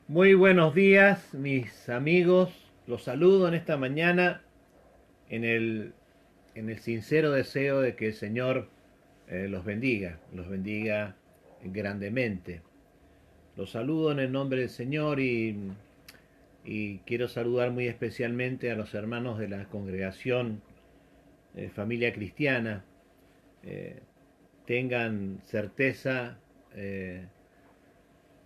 Muy buenos días, mis amigos. Los saludo en esta mañana en el sincero deseo de que el Señor los bendiga grandemente. Los saludo en el nombre del Señor y quiero saludar muy especialmente a los hermanos de la congregación Familia Cristiana. Eh, Tengan certeza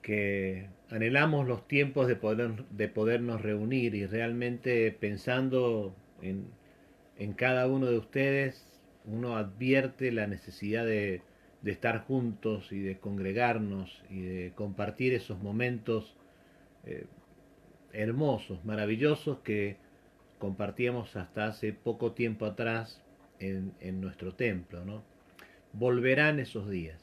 que anhelamos los tiempos de podernos reunir y realmente pensando en cada uno de ustedes, uno advierte la necesidad de estar juntos y de congregarnos y de compartir esos momentos eh, hermosos, maravillosos que compartíamos hasta hace poco tiempo atrás en nuestro templo, ¿no? Volverán esos días.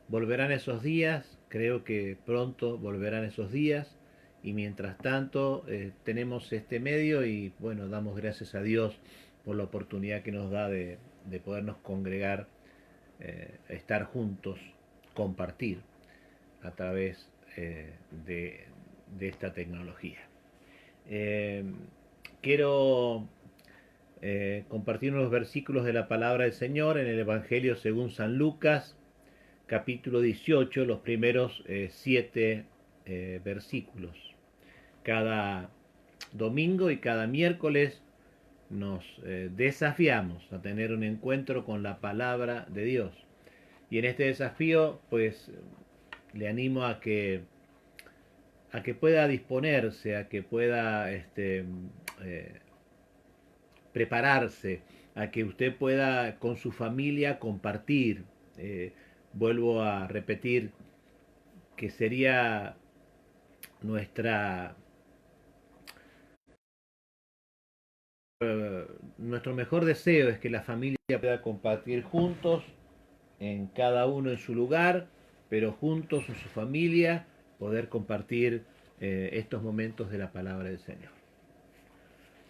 Volverán esos días, creo que pronto volverán esos días y mientras tanto tenemos este medio y bueno, damos gracias a Dios por la oportunidad que nos da de podernos congregar, estar juntos, compartir a través de esta tecnología. Eh, Quiero compartir unos versículos de la palabra del Señor en el Evangelio según San Lucas, capítulo 18, los primeros 7 versículos. Cada domingo y cada miércoles nos desafiamos a tener un encuentro con la palabra de Dios. Y en este desafío, pues, le animo a que pueda disponerse, a que pueda prepararse, a que usted pueda con su familia compartir. Vuelvo a repetir que sería nuestra nuestro mejor deseo es que la familia pueda compartir juntos, en cada uno en su lugar, pero juntos en su familia, poder compartir estos momentos de la palabra del Señor.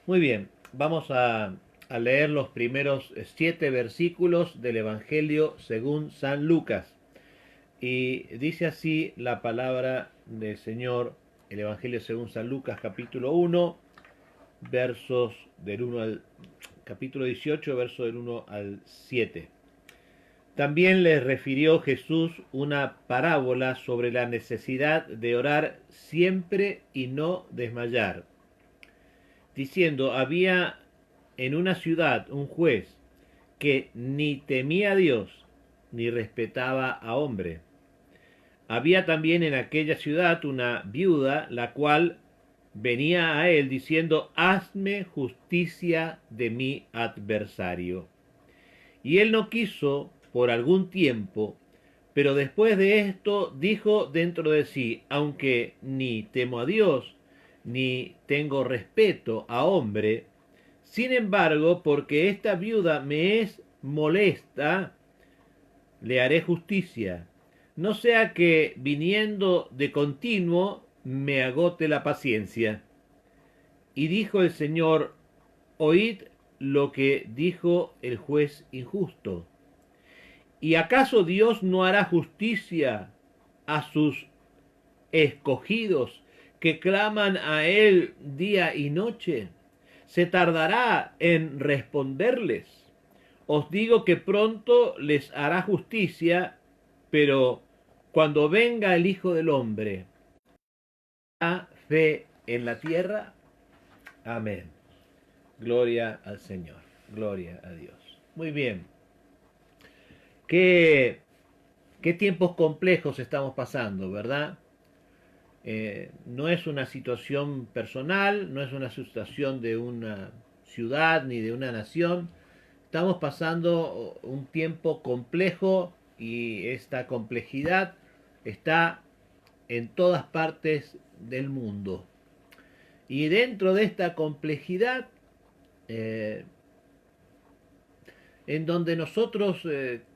Muy bien, vamos a leer los primeros 7 versículos del Evangelio según San Lucas. Y dice así la palabra del Señor, el Evangelio según San Lucas, capítulo 1, versos del 1 al capítulo 18, verso del 1 al 7. También les refirió Jesús una parábola sobre la necesidad de orar siempre y no desmayar, diciendo, había en una ciudad un juez que ni temía a Dios ni respetaba a hombre. Había también en aquella ciudad una viuda, la cual venía a él diciendo, hazme justicia de mi adversario. Y él no quiso por algún tiempo, pero después de esto dijo dentro de sí, aunque ni temo a Dios, ni tengo respeto a hombre, sin embargo, porque esta viuda me es molesta, le haré justicia, no sea que viniendo de continuo me agote la paciencia. Y dijo el Señor, oíd lo que dijo el juez injusto. ¿Y acaso Dios no hará justicia a sus escogidos que claman a Él día y noche? ¿Se tardará en responderles? Os digo que pronto les hará justicia, pero cuando venga el Hijo del Hombre, ¿hará fe en la tierra? Amén. Gloria al Señor. Gloria a Dios. Muy bien. Qué, qué tiempos complejos estamos pasando, ¿verdad? No es una situación personal, no es una situación de una ciudad ni de una nación. Estamos pasando un tiempo complejo y esta complejidad está en todas partes del mundo. Y dentro de esta complejidad, eh, en donde nosotros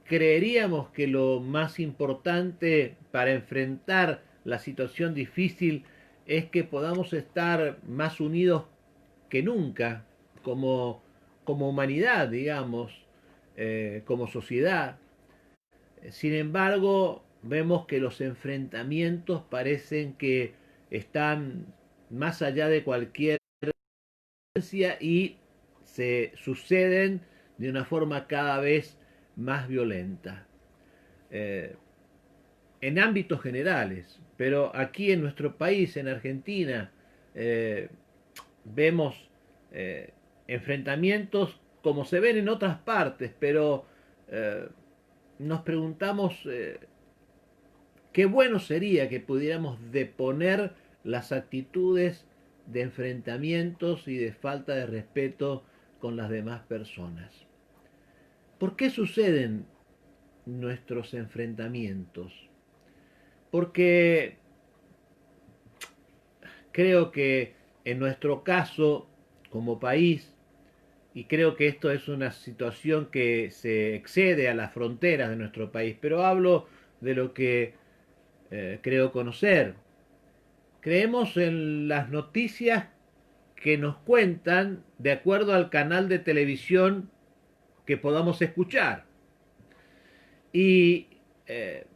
creeríamos que lo más importante para enfrentar la situación difícil es que podamos estar más unidos que nunca como humanidad, digamos, como sociedad. Sin embargo, vemos que los enfrentamientos parecen que están más allá de cualquier violencia y se suceden de una forma cada vez más violenta. Eh, en ámbitos generales, pero aquí en nuestro país, en Argentina, eh, vemos eh, enfrentamientos como se ven en otras partes, pero eh, nos preguntamos qué bueno sería que pudiéramos deponer las actitudes de enfrentamientos y de falta de respeto con las demás personas. ¿Por qué suceden nuestros enfrentamientos? Porque creo que en nuestro caso, como país, y creo que esto es una situación que se excede a las fronteras de nuestro país, pero hablo de lo que creo conocer. Creemos en las noticias que nos cuentan de acuerdo al canal de televisión que podamos escuchar. Y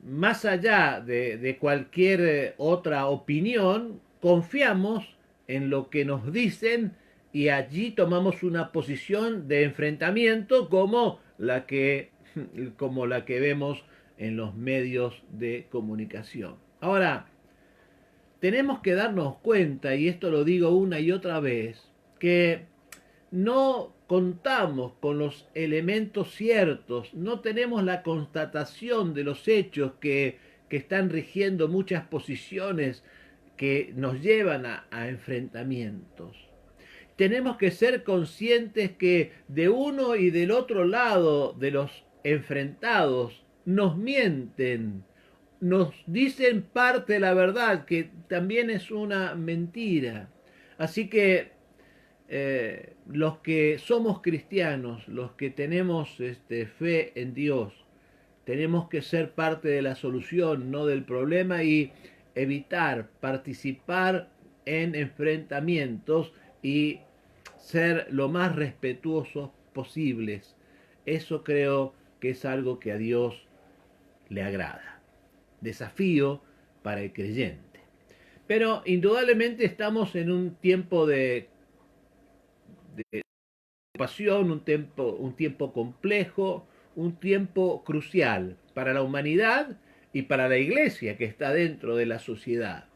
más allá de cualquier otra opinión, confiamos en lo que nos dicen y allí tomamos una posición de enfrentamiento como la que vemos en los medios de comunicación. Ahora, tenemos que darnos cuenta, y esto lo digo una y otra vez, que no contamos con los elementos ciertos, no tenemos la constatación de los hechos que están rigiendo muchas posiciones que nos llevan a enfrentamientos. Tenemos que ser conscientes que de uno y del otro lado de los enfrentados nos mienten, nos dicen parte de la verdad, que también es una mentira. Así que los que somos cristianos, los que tenemos fe en Dios, tenemos que ser parte de la solución, no del problema, y evitar participar en enfrentamientos y ser lo más respetuosos posibles. Eso creo que es algo que a Dios le agrada. Desafío para el creyente. Pero indudablemente estamos en un tiempo de pasión, un tiempo complejo, un tiempo crucial para la humanidad y para la iglesia que está dentro de la sociedad.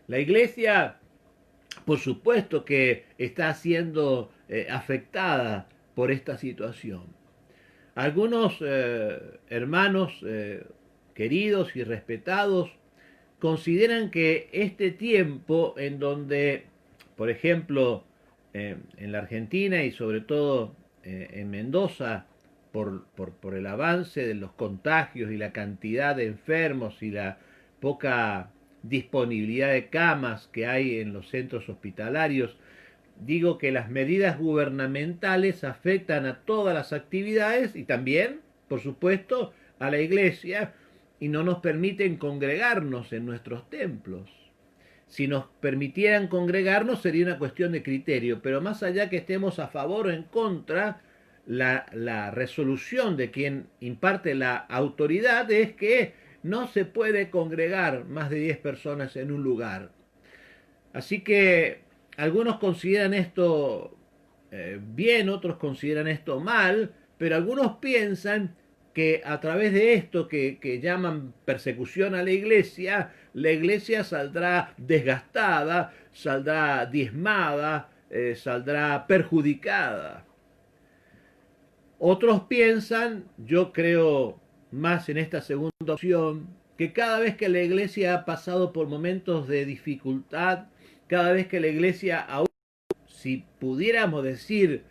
La iglesia, por supuesto que está siendo afectada por esta situación. Algunos hermanos queridos y respetados consideran que este tiempo en donde, por ejemplo, en la Argentina y sobre todo en Mendoza, por el avance de los contagios y la cantidad de enfermos y la poca disponibilidad de camas que hay en los centros hospitalarios, digo que las medidas gubernamentales afectan a todas las actividades y también, por supuesto, a la iglesia y no nos permiten congregarnos en nuestros templos. Si nos permitieran congregarnos sería una cuestión de criterio, pero más allá que estemos a favor o en contra, la resolución de quien imparte la autoridad es que no se puede congregar más de 10 personas en un lugar. Así que algunos consideran esto bien, otros consideran esto mal, pero algunos piensan que a través de esto que llaman persecución a la iglesia saldrá desgastada, saldrá diezmada, saldrá perjudicada. Otros piensan, yo creo más en esta segunda opción, que cada vez que la iglesia ha pasado por momentos de dificultad, cada vez que la iglesia, aún si pudiéramos decir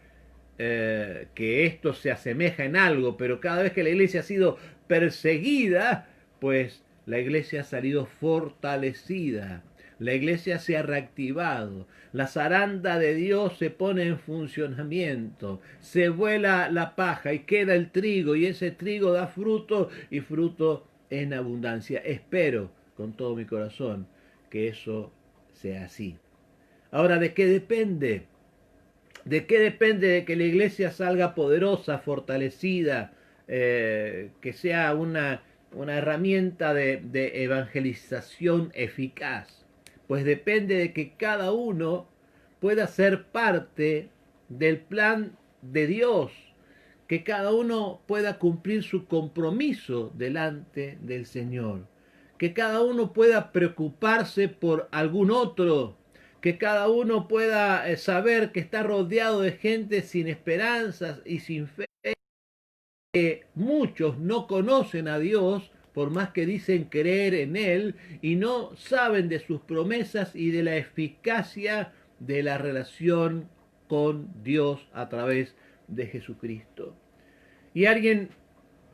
que esto se asemeja en algo, pero cada vez que la iglesia ha sido perseguida, pues la iglesia ha salido fortalecida, la iglesia se ha reactivado, la zaranda de Dios se pone en funcionamiento, se vuela la paja y queda el trigo, y ese trigo da fruto y fruto en abundancia. Espero con todo mi corazón que eso sea así. Ahora, ¿de qué depende? ¿De qué depende de que la iglesia salga poderosa, fortalecida, que sea una herramienta de evangelización eficaz? pues depende de que cada uno pueda ser parte del plan de Dios, que cada uno pueda cumplir su compromiso delante del Señor, que cada uno pueda preocuparse por algún otro, que cada uno pueda saber que está rodeado de gente sin esperanzas y sin fe, que muchos no conocen a Dios, por más que dicen creer en Él, y no saben de sus promesas y de la eficacia de la relación con Dios a través de Jesucristo. Y alguien,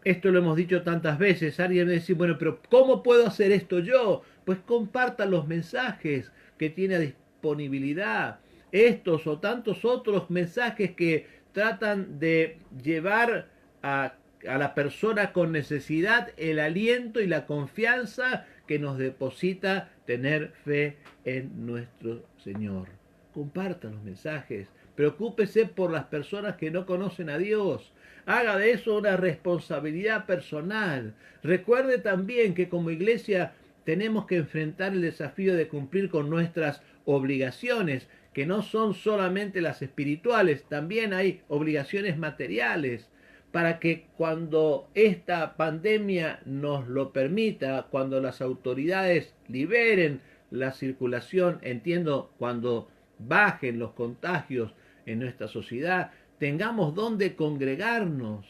esto lo hemos dicho tantas veces, alguien me dice, bueno, pero ¿cómo puedo hacer esto yo? Pues compartan los mensajes que tiene a disponibilidad, estos o tantos otros mensajes que tratan de llevar a la persona con necesidad el aliento y la confianza que nos deposita tener fe en nuestro Señor. Compartan los mensajes, preocúpese por las personas que no conocen a Dios, haga de eso una responsabilidad personal. Recuerde también que como iglesia tenemos que enfrentar el desafío de cumplir con nuestras obligaciones, que no son solamente las espirituales, también hay obligaciones materiales, para que cuando esta pandemia nos lo permita, cuando las autoridades liberen la circulación, entiendo, cuando bajen los contagios en nuestra sociedad, tengamos donde congregarnos.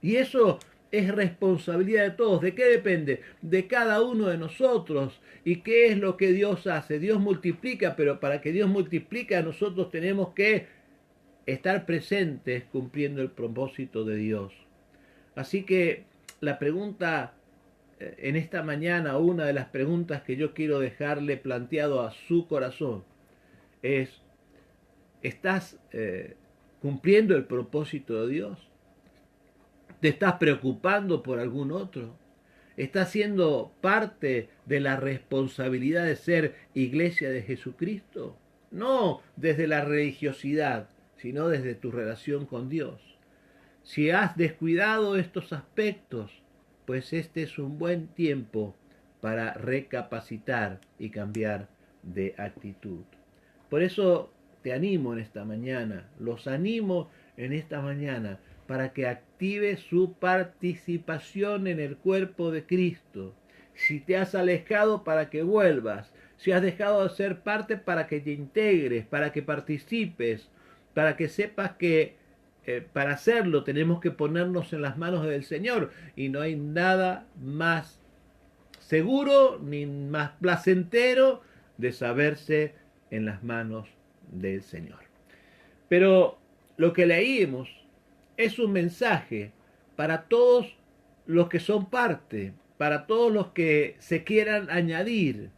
Y eso es responsabilidad de todos. ¿De qué depende? De cada uno de nosotros. ¿Y qué es lo que Dios hace? Dios multiplica, pero para que Dios multiplique, nosotros tenemos que estar presentes cumpliendo el propósito de Dios. Así que la pregunta en esta mañana, una de las preguntas que yo quiero dejarle planteado a su corazón es, ¿estás cumpliendo el propósito de Dios? ¿Te estás preocupando por algún otro? ¿Estás siendo parte de la responsabilidad de ser iglesia de Jesucristo? No desde la religiosidad, sino desde tu relación con Dios. Si has descuidado estos aspectos, pues este es un buen tiempo para recapacitar y cambiar de actitud. Por eso te animo en esta mañana, los animo en esta mañana para que active su participación en el cuerpo de Cristo. Si te has alejado, para que vuelvas. Si has dejado de ser parte, para que te integres, para que participes, para que sepas que para hacerlo tenemos que ponernos en las manos del Señor, y no hay nada más seguro ni más placentero de saberse en las manos del Señor. Pero lo que leímos es un mensaje para todos los que son parte, para todos los que se quieran añadir.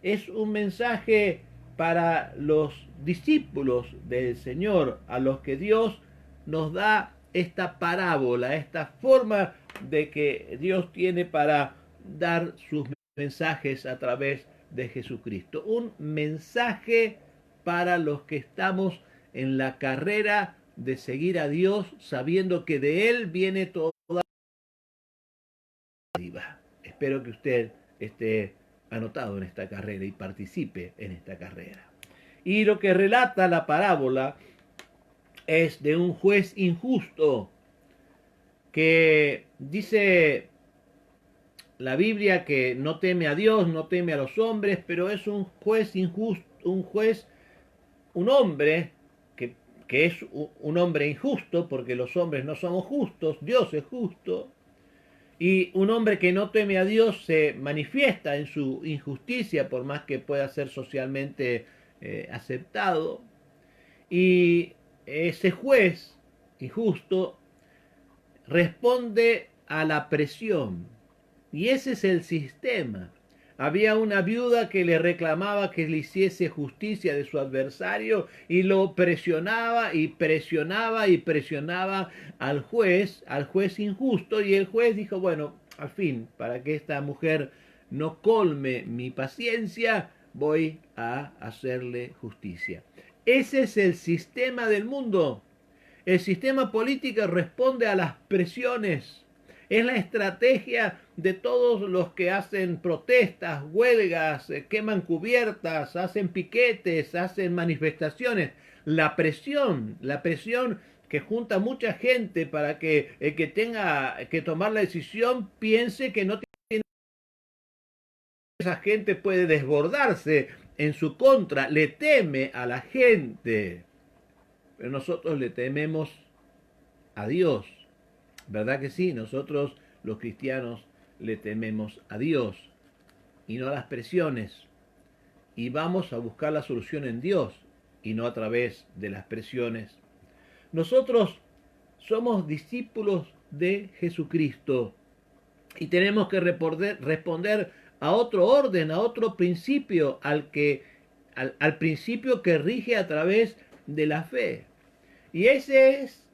Es un mensaje para los discípulos del Señor, a los que Dios nos da esta parábola, esta forma de que Dios tiene para dar sus mensajes a través de Jesucristo. Un mensaje para los que estamos en la carrera de seguir a Dios, sabiendo que de Él viene toda la vida. Espero que usted esté anotado en esta carrera y participe en esta carrera. Y lo que relata la parábola es de un juez injusto que dice la Biblia que no teme a Dios, no teme a los hombres, pero es un juez injusto, un hombre que es un hombre injusto, porque los hombres no somos justos, Dios es justo, y un hombre que no teme a Dios se manifiesta en su injusticia, por más que pueda ser socialmente aceptado, y ese juez injusto responde a la presión, y ese es el sistema. Había una viuda que le reclamaba que le hiciese justicia de su adversario, y lo presionaba y presionaba y presionaba al juez injusto, y el juez dijo, bueno, al fin, para que esta mujer no colme mi paciencia, voy a hacerle justicia. Ese es el sistema del mundo. El sistema político responde a las presiones. Es la estrategia de todos los que hacen protestas, huelgas, queman cubiertas, hacen piquetes, hacen manifestaciones. La presión que junta mucha gente para que el que tenga que tomar la decisión piense que no tiene, esa gente puede desbordarse en su contra, le teme a la gente. Pero nosotros le tememos a Dios. ¿Verdad que sí? Nosotros los cristianos le tememos a Dios y no a las presiones. Y vamos a buscar la solución en Dios y no a través de las presiones. Nosotros somos discípulos de Jesucristo y tenemos que responder a otro orden, a otro principio, al principio que rige a través de la fe. Y ese es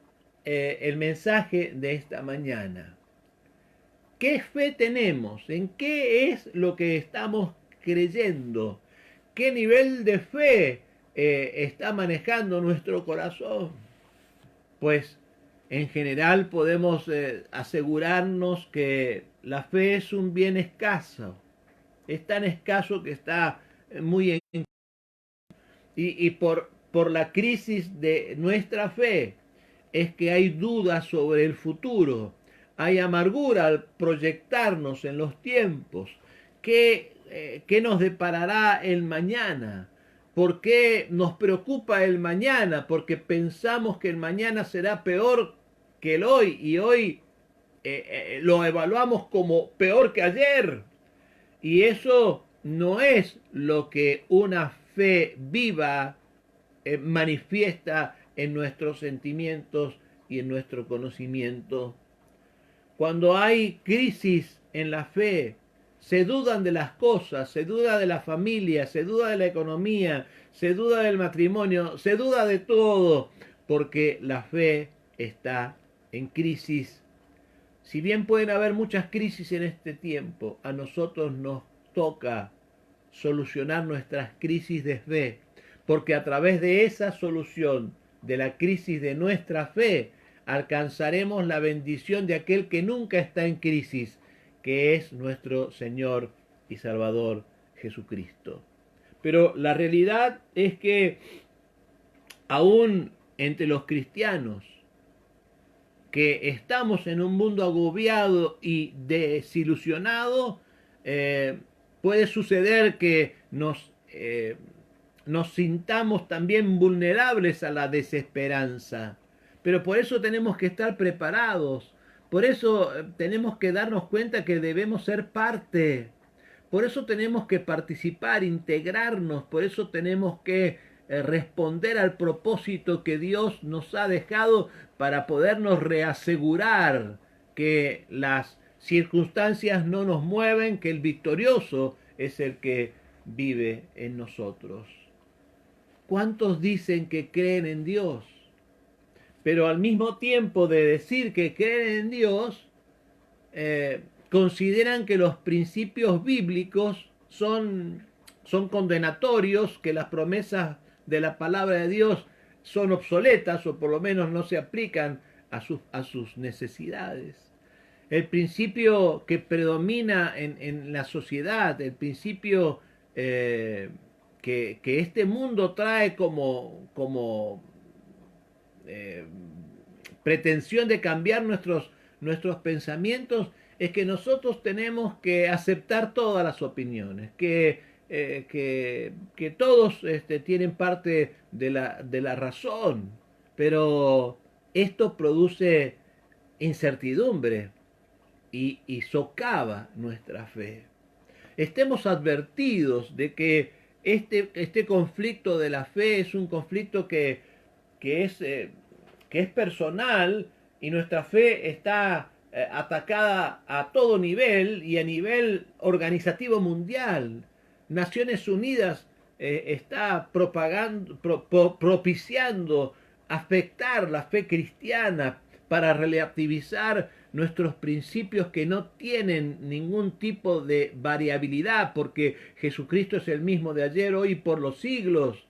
el mensaje de esta mañana. ¿Qué fe tenemos? ¿En qué es lo que estamos creyendo? ¿Qué nivel de fe está manejando nuestro corazón? Pues en general podemos asegurarnos que la fe es un bien escaso. Es tan escaso que está muy en... Y por la crisis de nuestra fe es que hay dudas sobre el futuro. Hay amargura al proyectarnos en los tiempos. ¿Qué nos deparará el mañana? ¿Por qué nos preocupa el mañana? Porque pensamos que el mañana será peor que el hoy y hoy lo evaluamos como peor que ayer. Y eso no es lo que una fe viva manifiesta en nuestros sentimientos y en nuestro conocimiento. Cuando hay crisis en la fe, se dudan de las cosas, se duda de la familia, se duda de la economía, se duda del matrimonio, se duda de todo, porque la fe está en crisis. Si bien pueden haber muchas crisis en este tiempo, a nosotros nos toca solucionar nuestras crisis de fe, porque a través de esa solución de la crisis de nuestra fe, alcanzaremos la bendición de aquel que nunca está en crisis, que es nuestro Señor y Salvador Jesucristo. Pero la realidad es que aún entre los cristianos que estamos en un mundo agobiado y desilusionado, puede suceder que nos sintamos también vulnerables a la desesperanza. Pero por eso tenemos que estar preparados. Por eso tenemos que darnos cuenta que debemos ser parte. Por eso tenemos que participar, integrarnos. Por eso tenemos que responder al propósito que Dios nos ha dejado para podernos reasegurar que las circunstancias no nos mueven, que el victorioso es el que vive en nosotros. ¿Cuántos dicen que creen en Dios? Pero al mismo tiempo de decir que creen en Dios, consideran que los principios bíblicos son condenatorios, que las promesas de la palabra de Dios son obsoletas o por lo menos no se aplican a sus necesidades. El principio que predomina en la sociedad, el principio que este mundo trae como pretensión de cambiar nuestros pensamientos, es que nosotros tenemos que aceptar todas las opiniones, que todos tienen parte de la razón, pero esto produce incertidumbre y socava nuestra fe. Estemos advertidos de que este conflicto de la fe es un conflicto que es personal y nuestra fe está atacada a todo nivel y a nivel organizativo mundial. Naciones Unidas está propiciando afectar la fe cristiana para relativizar nuestros principios que no tienen ningún tipo de variabilidad, porque Jesucristo es el mismo de ayer, hoy y por los siglos.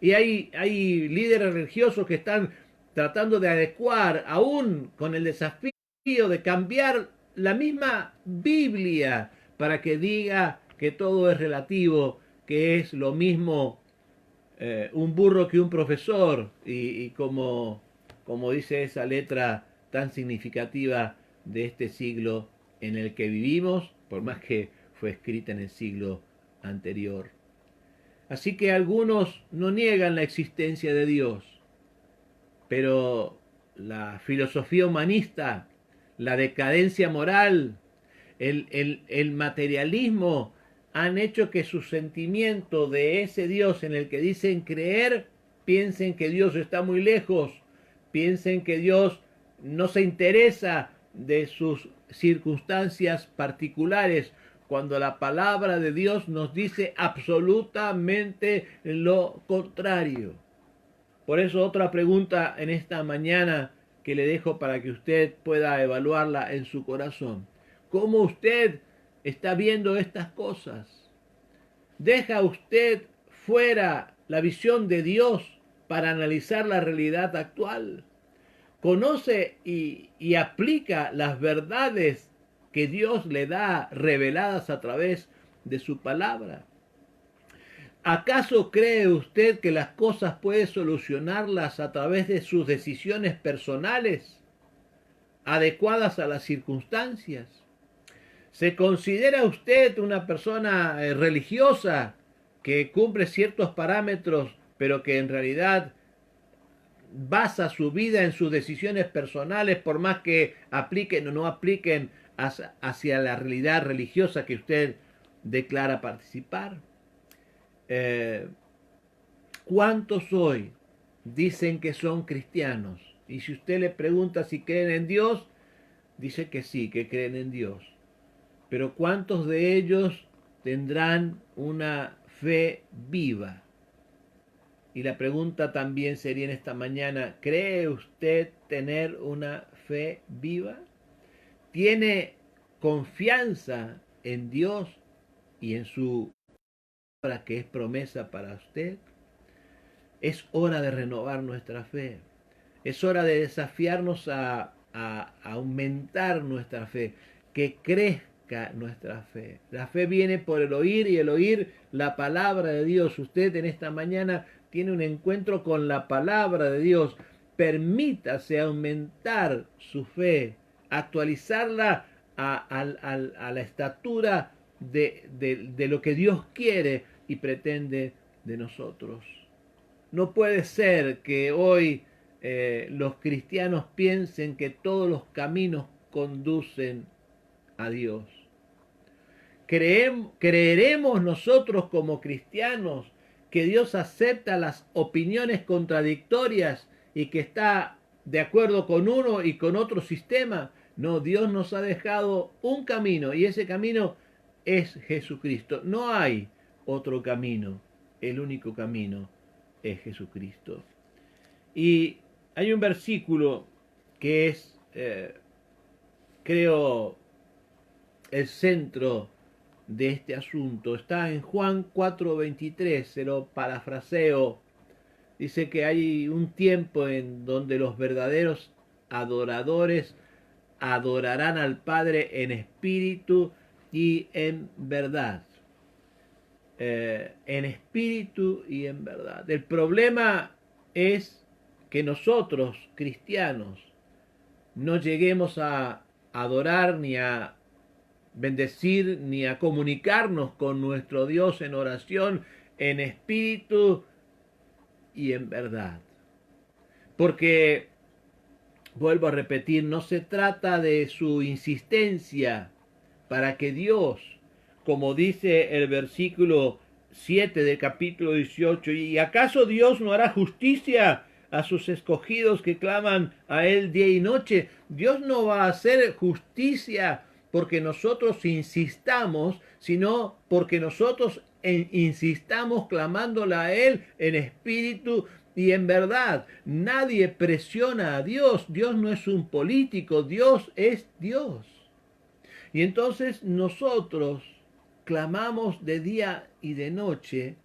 Y hay líderes religiosos que están tratando de adecuar, aún con el desafío de cambiar la misma Biblia para que diga que todo es relativo, que es lo mismo un burro que un profesor, y como dice esa letra tan significativa de este siglo en el que vivimos, por más que fue escrita en el siglo anterior. Así que algunos no niegan la existencia de Dios, pero la filosofía humanista, la decadencia moral, el materialismo han hecho que su sentimiento de ese Dios en el que dicen creer, piensen que Dios está muy lejos, piensen que Dios no se interesa de sus circunstancias particulares, cuando la palabra de Dios nos dice absolutamente lo contrario. Por eso otra pregunta en esta mañana que le dejo para que usted pueda evaluarla en su corazón. ¿Cómo usted está viendo estas cosas? ¿Deja usted fuera la visión de Dios para analizar la realidad actual? ¿Conoce y aplica las verdades que Dios le da reveladas a través de su palabra? ¿Acaso cree usted que las cosas puede solucionarlas a través de sus decisiones personales, adecuadas a las circunstancias? ¿Se considera usted una persona religiosa que cumple ciertos parámetros, pero que en realidad basa su vida en sus decisiones personales, por más que apliquen o no apliquen hacia la realidad religiosa que usted declara participar? ¿Cuántos hoy dicen que son cristianos? Y si usted le pregunta si creen en Dios, dice que sí, que creen en Dios. Pero ¿cuántos de ellos tendrán una fe viva? Y la pregunta también sería en esta mañana, ¿cree usted tener una fe viva? ¿Tiene confianza en Dios y en su palabra que es promesa para usted? Es hora de renovar nuestra fe. Es hora de desafiarnos a aumentar nuestra fe, que crezca nuestra fe. La fe viene por el oír y el oír la palabra de Dios. Usted en esta mañana tiene un encuentro con la palabra de Dios. Permítase aumentar su fe, actualizarla a la estatura de lo que Dios quiere y pretende de nosotros. No puede ser que hoy los cristianos piensen que todos los caminos conducen a Dios. ¿Creeremos nosotros como cristianos que Dios acepta las opiniones contradictorias y que está de acuerdo con uno y con otro sistema? No, Dios nos ha dejado un camino y ese camino es Jesucristo. No hay otro camino. El único camino es Jesucristo. Y hay un versículo que es, creo, el centro de este asunto. Está en Juan 4:23, se lo parafraseo. Dice que hay un tiempo en donde los verdaderos adoradores adorarán al Padre en espíritu y en verdad. En espíritu y en verdad. El problema es que nosotros, cristianos, no lleguemos a adorar ni a bendecir ni a comunicarnos con nuestro Dios en oración, en espíritu y en verdad. Porque, vuelvo a repetir, no se trata de su insistencia para que Dios, como dice el versículo 7 del capítulo 18, ¿y acaso Dios no hará justicia a sus escogidos que claman a Él día y noche? Dios no va a hacer justicia porque nosotros insistamos, sino porque nosotros insistamos clamándole a Él en espíritu y en verdad. Nadie presiona a Dios. Dios no es un político, Dios es Dios. Y entonces nosotros clamamos de día y de noche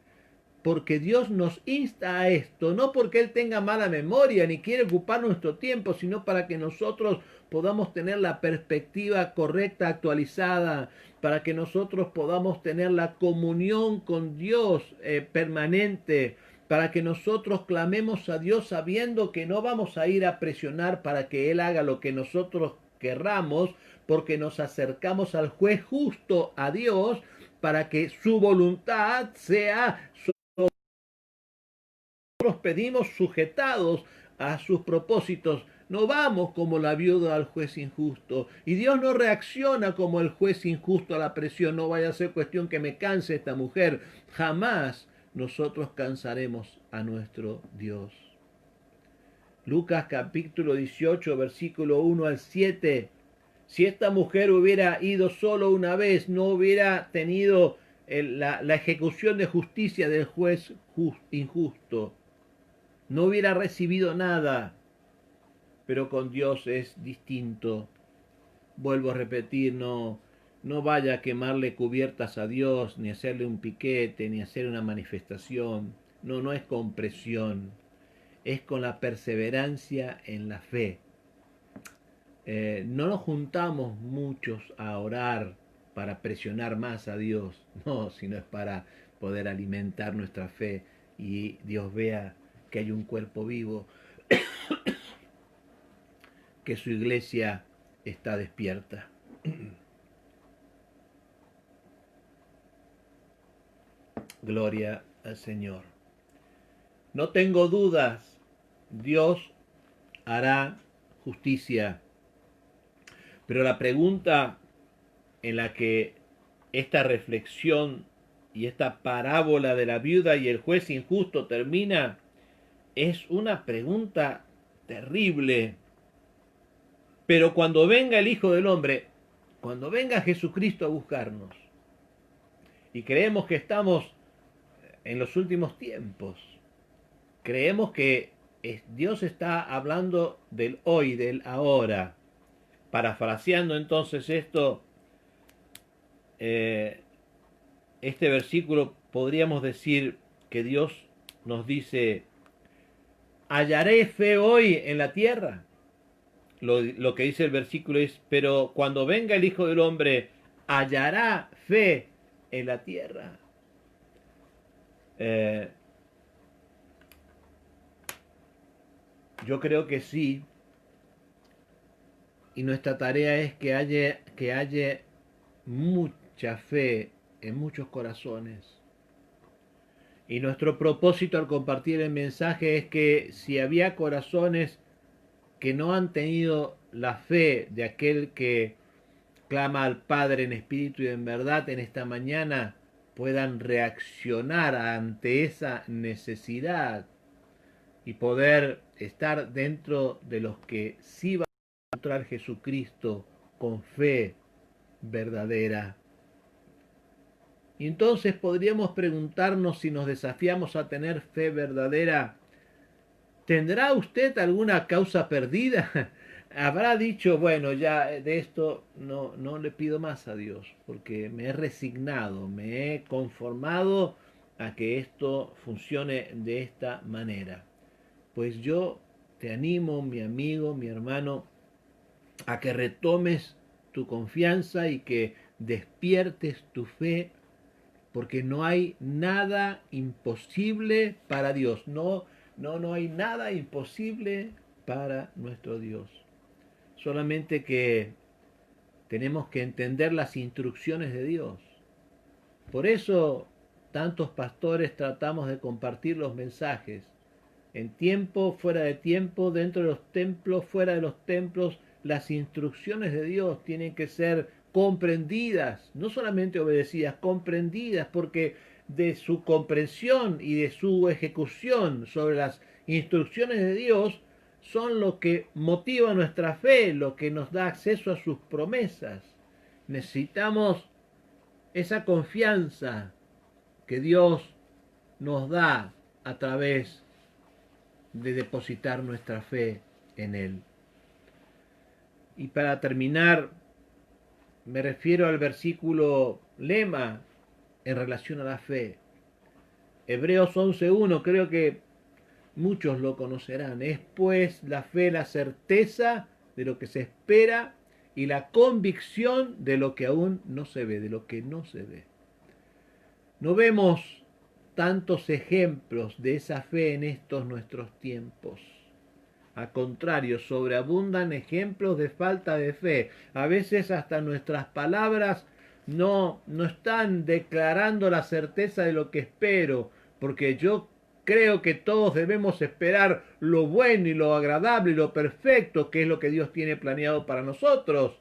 porque Dios nos insta a esto, no porque Él tenga mala memoria ni quiere ocupar nuestro tiempo, sino para que nosotros podamos tener la perspectiva correcta, actualizada, para que nosotros podamos tener la comunión con Dios permanente, para que nosotros clamemos a Dios sabiendo que no vamos a ir a presionar para que Él haga lo que nosotros querramos, porque nos acercamos al juez justo, a Dios, para que su voluntad sea, nosotros pedimos sujetados a sus propósitos. No vamos como la viuda al juez injusto. Y Dios no reacciona como el juez injusto a la presión. No vaya a ser cuestión que me canse esta mujer. Jamás nosotros cansaremos a nuestro Dios. Lucas capítulo 18, versículo 1 al 7. Si esta mujer hubiera ido solo una vez, no hubiera tenido la ejecución de justicia del juez injusto. No hubiera recibido nada. Pero con Dios es distinto. Vuelvo a repetir, no vaya a quemarle cubiertas a Dios, ni hacerle un piquete, ni hacer una manifestación. No es con presión, es con la perseverancia en la fe. No nos juntamos muchos a orar para presionar más a Dios, no, sino es para poder alimentar nuestra fe y Dios vea que hay un cuerpo vivo, que su iglesia está despierta. Gloria al Señor. No tengo dudas, Dios hará justicia. Pero la pregunta en la que esta reflexión y esta parábola de la viuda y el juez injusto termina es una pregunta terrible. Pero cuando venga el Hijo del Hombre, cuando venga Jesucristo a buscarnos, y creemos que estamos en los últimos tiempos, creemos que Dios está hablando del hoy, del ahora. Parafraseando entonces esto, este versículo podríamos decir que Dios nos dice, ¿hallaré fe hoy en la tierra? Lo que dice el versículo es, pero cuando venga el Hijo del Hombre, ¿hallará fe en la tierra? Yo creo que sí. Y nuestra tarea es que haya mucha fe en muchos corazones. Y nuestro propósito al compartir el mensaje es que si había corazones que no han tenido la fe de aquel que clama al Padre en espíritu y en verdad en esta mañana, puedan reaccionar ante esa necesidad y poder estar dentro de los que sí van a encontrar Jesucristo con fe verdadera. Y entonces podríamos preguntarnos, si nos desafiamos a tener fe verdadera, ¿tendrá usted alguna causa perdida? Habrá dicho, bueno, ya de esto no le pido más a Dios, porque me he resignado, me he conformado a que esto funcione de esta manera. Pues yo te animo, mi amigo, mi hermano, a que retomes tu confianza y que despiertes tu fe, porque no hay nada imposible para Dios. No hay nada imposible para nuestro Dios. Solamente que tenemos que entender las instrucciones de Dios. Por eso tantos pastores tratamos de compartir los mensajes. En tiempo, fuera de tiempo, dentro de los templos, fuera de los templos, las instrucciones de Dios tienen que ser comprendidas, no solamente obedecidas, comprendidas, porque de su comprensión y de su ejecución sobre las instrucciones de Dios son lo que motiva nuestra fe, lo que nos da acceso a sus promesas. Necesitamos esa confianza que Dios nos da a través de depositar nuestra fe en Él. Y para terminar, me refiero al versículo lema en relación a la fe. Hebreos 11.1, creo que muchos lo conocerán. Es pues la fe, la certeza de lo que se espera y la convicción de lo que aún no se ve, de lo que no se ve. No vemos tantos ejemplos de esa fe en estos nuestros tiempos. Al contrario, sobreabundan ejemplos de falta de fe. A veces hasta nuestras palabras no están declarando la certeza de lo que espero, porque yo creo que todos debemos esperar lo bueno y lo agradable y lo perfecto, que es lo que Dios tiene planeado para nosotros,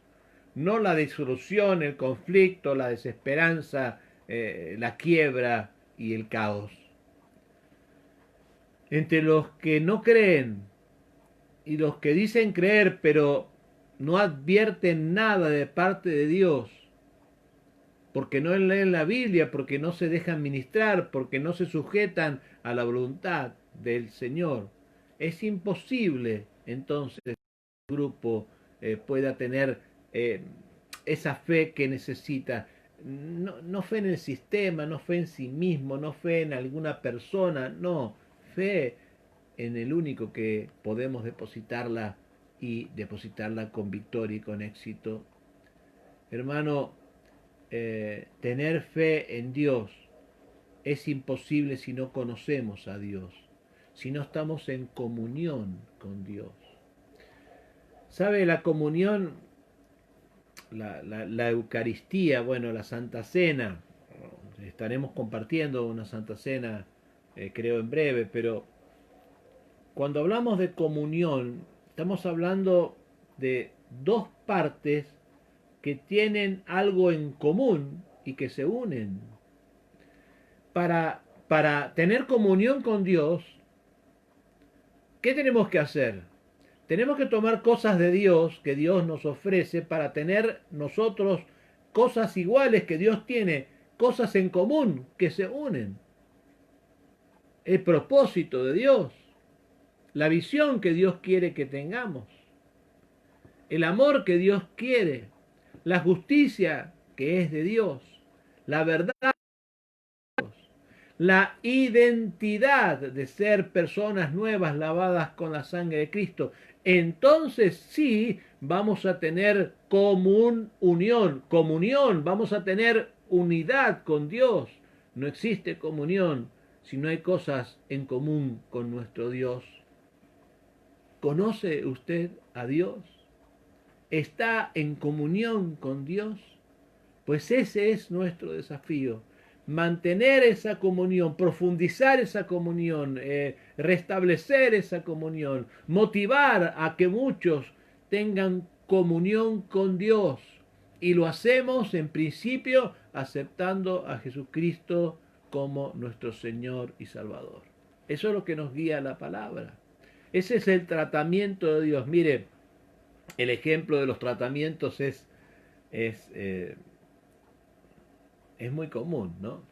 no la disolución, el conflicto, la desesperanza, la quiebra y el caos. Entre los que no creen y los que dicen creer pero no advierten nada de parte de Dios, porque no leen la Biblia, porque no se dejan ministrar, porque no se sujetan a la voluntad del Señor, es imposible entonces que el grupo pueda tener esa fe que necesita. No fe en el sistema, no fe en sí mismo, no fe en alguna persona, no, fe en el único que podemos depositarla y depositarla con victoria y con éxito. Hermano, tener fe en Dios es imposible si no conocemos a Dios, si no estamos en comunión con Dios. ¿Sabe? La comunión, la Eucaristía, bueno, la Santa Cena, estaremos compartiendo una Santa Cena, creo en breve, pero cuando hablamos de comunión, estamos hablando de dos partes que tienen algo en común y que se unen. Para tener comunión con Dios, ¿qué tenemos que hacer? Tenemos que tomar cosas de Dios que Dios nos ofrece para tener nosotros cosas iguales que Dios tiene, cosas en común que se unen. El propósito de Dios, la visión que Dios quiere que tengamos, el amor que Dios quiere, la justicia que es de Dios, la verdad, la identidad de ser personas nuevas lavadas con la sangre de Cristo. Entonces sí vamos a tener comunión, vamos a tener unidad con Dios. No existe comunión si no hay cosas en común con nuestro Dios. ¿Conoce usted a Dios? ¿Está en comunión con Dios? Pues ese es nuestro desafío. Mantener esa comunión, profundizar esa comunión, restablecer esa comunión, motivar a que muchos tengan comunión con Dios. Y lo hacemos en principio aceptando a Jesucristo como nuestro Señor y Salvador. Eso es lo que nos guía la palabra. Ese es el tratamiento de Dios. Mire, el ejemplo de los tratamientos es muy común, ¿no?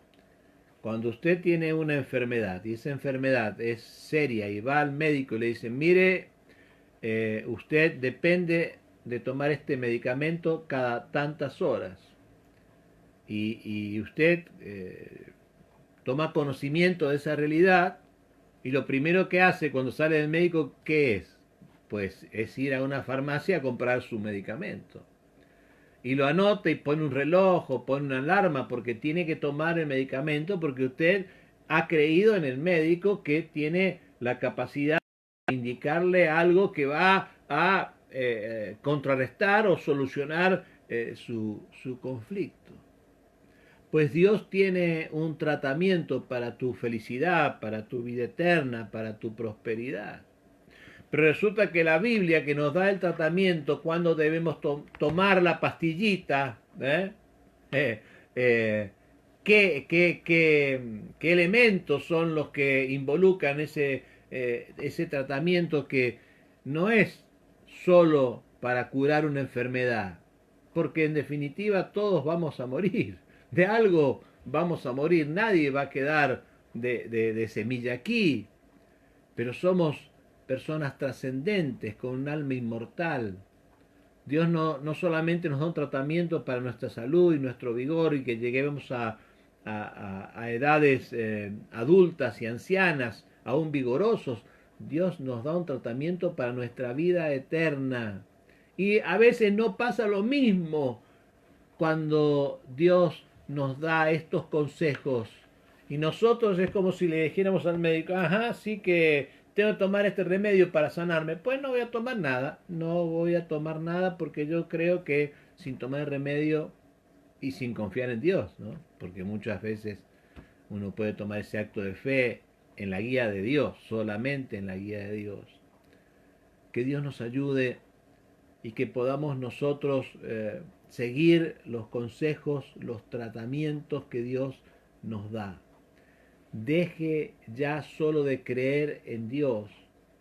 Cuando usted tiene una enfermedad y esa enfermedad es seria y va al médico y le dicen, mire, usted depende de tomar este medicamento cada tantas horas y usted toma conocimiento de esa realidad y lo primero que hace cuando sale del médico, ¿qué es? Pues es ir a una farmacia a comprar su medicamento. Y lo anota y pone un reloj o pone una alarma porque tiene que tomar el medicamento porque usted ha creído en el médico que tiene la capacidad de indicarle algo que va a contrarrestar o solucionar su conflicto. Pues Dios tiene un tratamiento para tu felicidad, para tu vida eterna, para tu prosperidad. Pero resulta que la Biblia que nos da el tratamiento cuando debemos tomar la pastillita, ¿qué elementos son los que involucran ese tratamiento que no es solo para curar una enfermedad? Porque en definitiva todos vamos a morir, de algo vamos a morir, nadie va a quedar de semilla aquí, pero somos personas trascendentes, con un alma inmortal. Dios no solamente nos da un tratamiento para nuestra salud y nuestro vigor y que lleguemos a a edades adultas y ancianas, aún vigorosos, Dios nos da un tratamiento para nuestra vida eterna. Y a veces no pasa lo mismo cuando Dios nos da estos consejos. Y nosotros es como si le dijéramos al médico, ajá, sí que tengo que tomar este remedio para sanarme. Pues no voy a tomar nada, no voy a tomar nada porque yo creo que sin tomar el remedio y sin confiar en Dios, ¿no? Porque muchas veces uno puede tomar ese acto de fe en la guía de Dios, solamente en la guía de Dios. Que Dios nos ayude y que podamos nosotros seguir los consejos, los tratamientos que Dios nos da. Deje ya solo de creer en Dios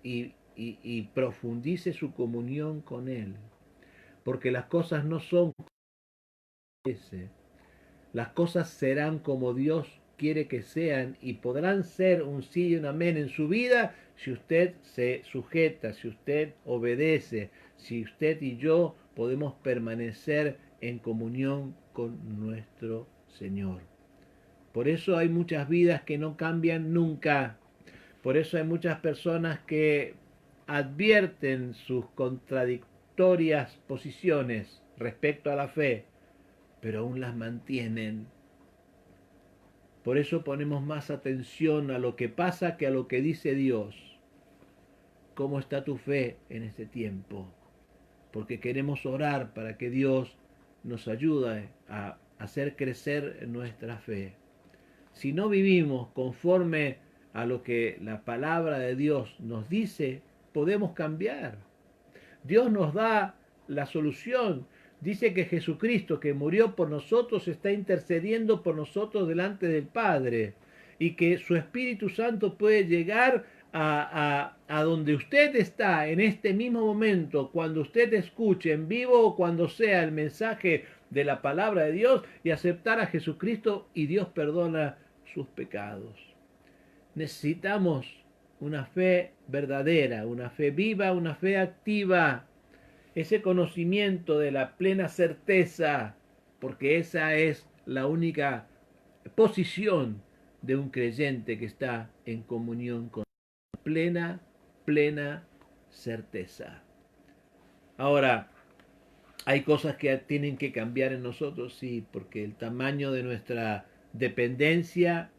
y profundice su comunión con Él, porque las cosas no son como ese. Las cosas serán como Dios quiere que sean y podrán ser un sí y un amén en su vida si usted se sujeta, si usted obedece, si usted y yo podemos permanecer en comunión con nuestro Señor. Por eso hay muchas vidas que no cambian nunca. Por eso hay muchas personas que advierten sus contradictorias posiciones respecto a la fe, pero aún las mantienen. Por eso ponemos más atención a lo que pasa que a lo que dice Dios. ¿Cómo está tu fe en este tiempo? Porque queremos orar para que Dios nos ayude a hacer crecer nuestra fe. Si no vivimos conforme a lo que la palabra de Dios nos dice, podemos cambiar. Dios nos da la solución. Dice que Jesucristo, que murió por nosotros, está intercediendo por nosotros delante del Padre. Y que su Espíritu Santo puede llegar a donde usted está en este mismo momento, cuando usted escuche en vivo o cuando sea el mensaje de la palabra de Dios y aceptar a Jesucristo y Dios perdona sus pecados. Necesitamos una fe verdadera, una fe viva, una fe activa, ese conocimiento de la plena certeza, porque esa es la única posición de un creyente que está en comunión con plena certeza. Ahora, hay cosas que tienen que cambiar en nosotros, sí, porque el tamaño de nuestra dependencia,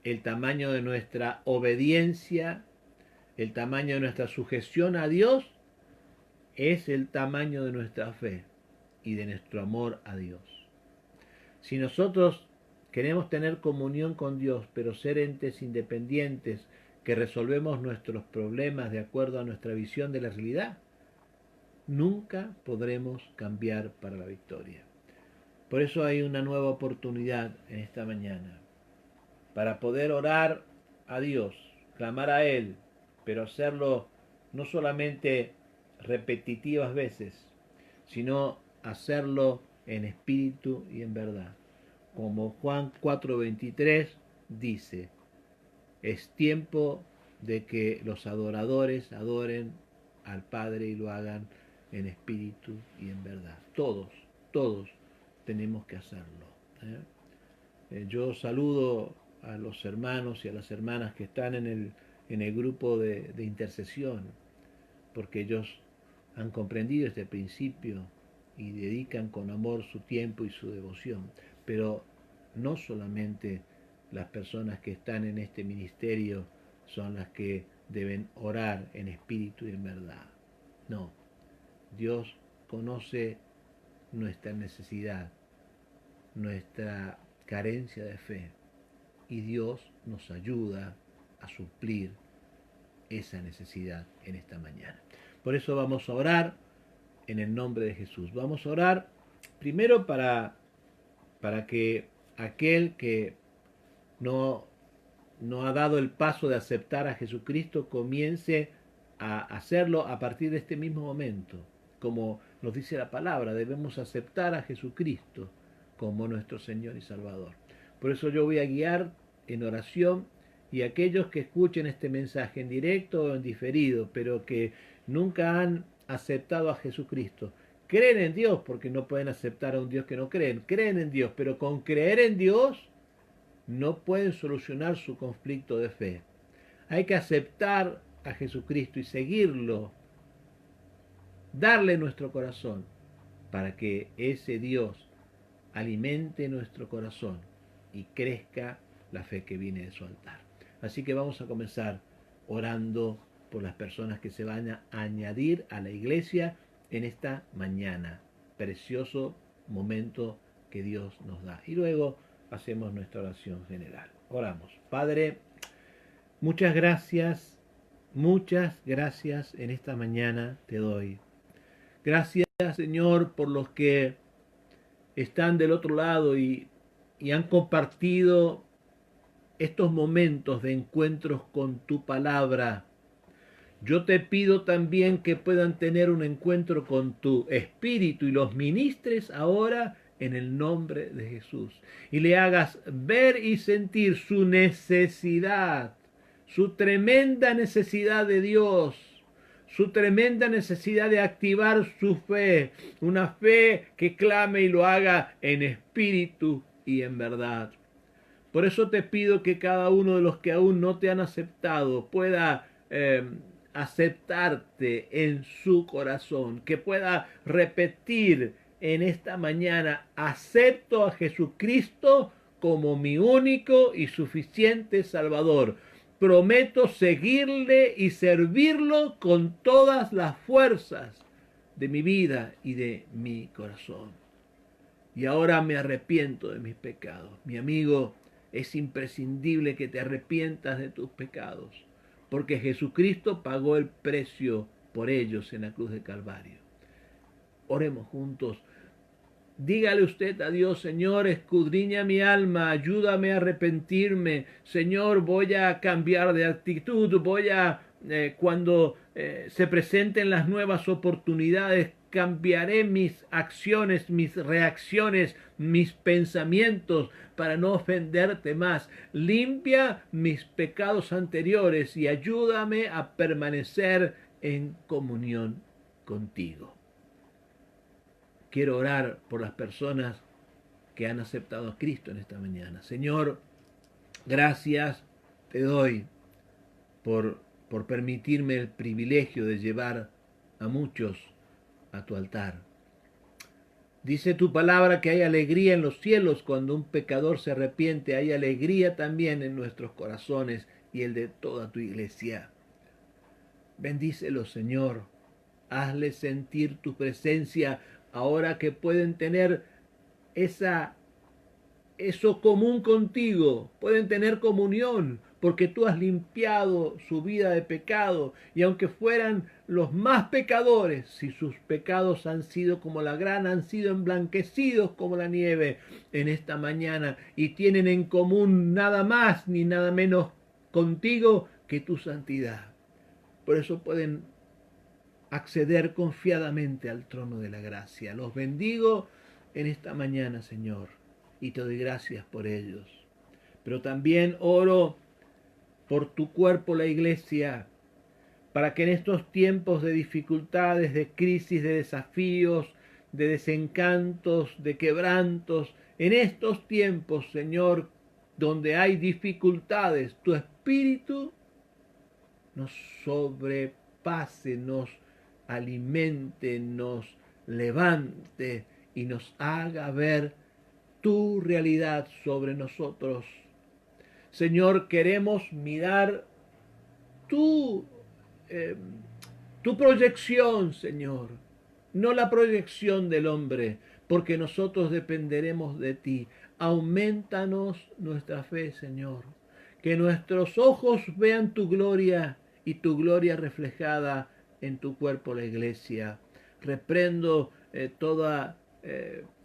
el tamaño de nuestra obediencia, el tamaño de nuestra sujeción a Dios, es el tamaño de nuestra fe y de nuestro amor a Dios. Si nosotros queremos tener comunión con Dios, pero ser entes independientes que resolvemos nuestros problemas de acuerdo a nuestra visión de la realidad, nunca podremos cambiar para la victoria. Por eso hay una nueva oportunidad en esta mañana, para poder orar a Dios, clamar a Él, pero hacerlo no solamente repetitivas veces, sino hacerlo en espíritu y en verdad. Como Juan 4:23 dice, es tiempo de que los adoradores adoren al Padre y lo hagan en espíritu y en verdad. Todos tenemos que hacerlo. Yo saludo a los hermanos y a las hermanas que están en el grupo de intercesión, porque ellos han comprendido este principio y dedican con amor su tiempo y su devoción. Pero no solamente las personas que están en este ministerio son las que deben orar en espíritu y en verdad. No, Dios conoce nuestra necesidad, nuestra carencia de fe, y Dios nos ayuda a suplir esa necesidad en esta mañana. Por eso vamos a orar en el nombre de Jesús. Vamos a orar primero para que aquel que no ha dado el paso de aceptar a Jesucristo comience a hacerlo a partir de este mismo momento. Como nos dice la palabra, debemos aceptar a Jesucristo como nuestro Señor y Salvador. Por eso yo voy a guiar en oración, y aquellos que escuchen este mensaje en directo o en diferido, pero que nunca han aceptado a Jesucristo, creen en Dios, porque no pueden aceptar a un Dios que no creen en Dios, pero con creer en Dios no pueden solucionar su conflicto de fe. Hay que aceptar a Jesucristo y seguirlo, darle nuestro corazón para que ese Dios alimente nuestro corazón y crezca la fe que viene de su altar. Así que vamos a comenzar orando por las personas que se van a añadir a la iglesia en esta mañana. Precioso momento que Dios nos da. Y luego hacemos nuestra oración general. Oramos. Padre, muchas gracias en esta mañana te doy. Gracias, Señor, por los que están del otro lado y han compartido estos momentos de encuentros con tu palabra. Yo te pido también que puedan tener un encuentro con tu Espíritu y los ministres ahora en el nombre de Jesús. Y le hagas ver y sentir su necesidad, su tremenda necesidad de Dios, su tremenda necesidad de activar su fe, una fe que clame y lo haga en espíritu y en verdad. Por eso te pido que cada uno de los que aún no te han aceptado pueda aceptarte en su corazón, que pueda repetir en esta mañana: acepto a Jesucristo como mi único y suficiente Salvador. Prometo seguirle y servirlo con todas las fuerzas de mi vida y de mi corazón. Y ahora me arrepiento de mis pecados. Mi amigo, es imprescindible que te arrepientas de tus pecados, porque Jesucristo pagó el precio por ellos en la cruz de Calvario. Oremos juntos. Dígale usted a Dios: Señor, escudriña mi alma, ayúdame a arrepentirme. Señor, voy a cambiar de actitud, cuando se presenten las nuevas oportunidades, cambiaré mis acciones, mis reacciones, mis pensamientos para no ofenderte más. Limpia mis pecados anteriores y ayúdame a permanecer en comunión contigo. Quiero orar por las personas que han aceptado a Cristo en esta mañana. Señor, gracias te doy por permitirme el privilegio de llevar a muchos a tu altar. Dice tu palabra que hay alegría en los cielos cuando un pecador se arrepiente. Hay alegría también en nuestros corazones y el de toda tu iglesia. Bendícelo, Señor. Hazle sentir tu presencia ahora que pueden tener eso común contigo, pueden tener comunión, porque tú has limpiado su vida de pecado, y aunque fueran los más pecadores, si sus pecados han sido como la grana, han sido emblanquecidos como la nieve en esta mañana, y tienen en común nada más ni nada menos contigo que tu santidad. Por eso pueden acceder confiadamente al trono de la gracia. Los bendigo en esta mañana, Señor, y te doy gracias por ellos. Pero también oro por tu cuerpo, la iglesia, para que en estos tiempos de dificultades, de crisis, de desafíos, de desencantos, de quebrantos, en estos tiempos, Señor, donde hay dificultades, tu Espíritu nos sobrepase, nos alimente, nos levante y nos haga ver tu realidad sobre nosotros. Señor, queremos mirar tu proyección, Señor, no la proyección del hombre, porque nosotros dependeremos de ti. Aumentanos nuestra fe, Señor, que nuestros ojos vean tu gloria y tu gloria reflejada en tu cuerpo, la iglesia. Reprendo todo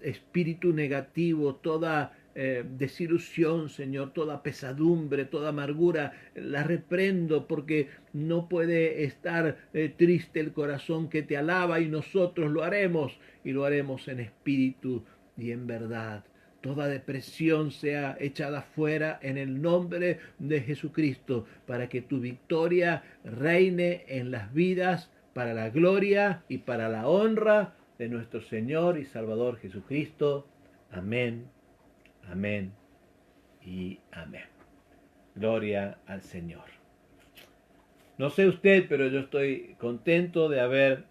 espíritu negativo, toda desilusión, Señor, toda pesadumbre, toda amargura, la reprendo, porque no puede estar triste el corazón que te alaba, y nosotros lo haremos, y lo haremos en espíritu y en verdad. Toda depresión sea echada fuera en el nombre de Jesucristo, para que tu victoria reine en las vidas, para la gloria y para la honra de nuestro Señor y Salvador Jesucristo. Amén, amén y amén. Gloria al Señor. No sé usted, pero yo estoy contento de haber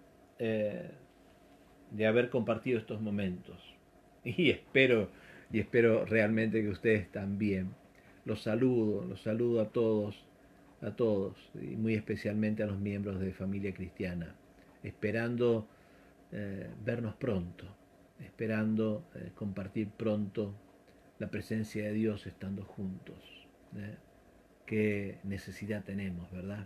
compartido estos momentos. Y espero realmente que ustedes también. Los saludo a todos, y muy especialmente a los miembros de Familia Cristiana, esperando vernos pronto, esperando compartir pronto la presencia de Dios estando juntos. Qué necesidad tenemos, ¿verdad?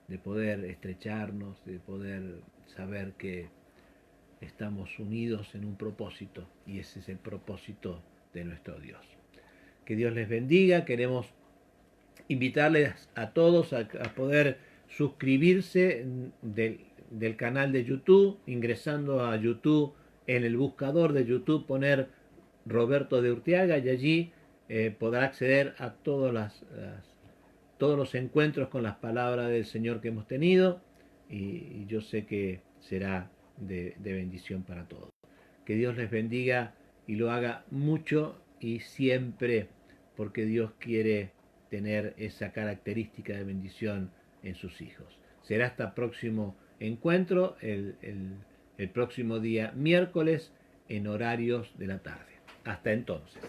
De poder estrecharnos, de poder saber que estamos unidos en un propósito, y ese es el propósito de nuestro Dios. Que Dios les bendiga. Queremos invitarles a todos a poder suscribirse del canal de YouTube, ingresando a YouTube, en el buscador de YouTube poner Roberto de Urteaga, y allí podrá acceder a todos los encuentros con las palabras del Señor que hemos tenido, y yo sé que será de bendición para todos. Que Dios les bendiga y lo haga mucho y siempre, porque Dios quiere tener esa característica de bendición en sus hijos. Será hasta próximo encuentro, el próximo día miércoles, en horarios de la tarde. Hasta entonces.